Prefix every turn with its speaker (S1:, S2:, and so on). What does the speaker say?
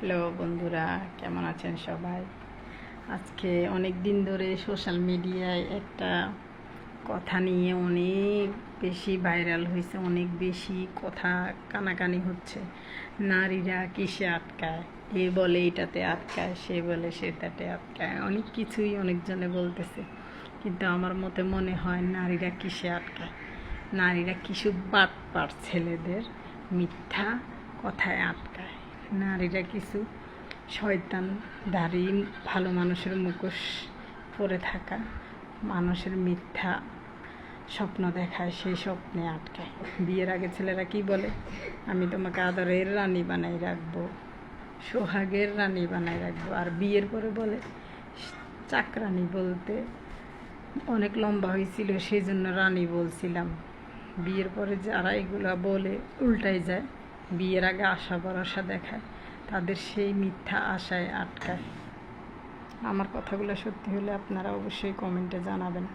S1: Hello বন্ধুরা, কেমন আছেন সবাই? আজকে অনেক দিন ধরে সোশ্যাল মিডিয়ায় একটা কথা নিয়ে অনেক বেশি ভাইরাল হয়েছে, অনেক বেশি কথা কানাকানি হচ্ছে। নারীরা কিসে আটকায়, এ বলে এটাতে আটকায়, সে বলে সেটাতে আটকায়, অনেক কিছুই অনেকজনে বলতেছে। কিন্তু আমার মতে মনে হয় নারীরা কিসে আটকায়, নারীরা কিছু বাটপার ছেলেদের মিথ্যা কথায় আটকায়। নারীরা কিছু শয়তান দাড়ি ভালো মানুষের মুখোশ পরে থাকা মানুষের মিথ্যা স্বপ্ন দেখায়, সেই স্বপ্নে আটকায়। বিয়ের আগে ছেলেরা কি বলে, আমি তোমাকে আদরের রানী বানাই রাখবো, সোহাগের রানী বানাই রাখবো। আর বিয়ের পরে বলে চাকরানী বলতে অনেক লম্বা হয়েছিল সেই জন্য রানী বলছিলাম। বিয়ের পরে যারা এগুলা বলে উল্টাই যায়, বিয়ের আগে আশা ভরসা দেখায়, তাদের সেই মিথ্যা আশায় আটকায়। আমার কথাগুলো সত্যি হলে আপনারা অবশ্যই কমেন্টে জানাবেন।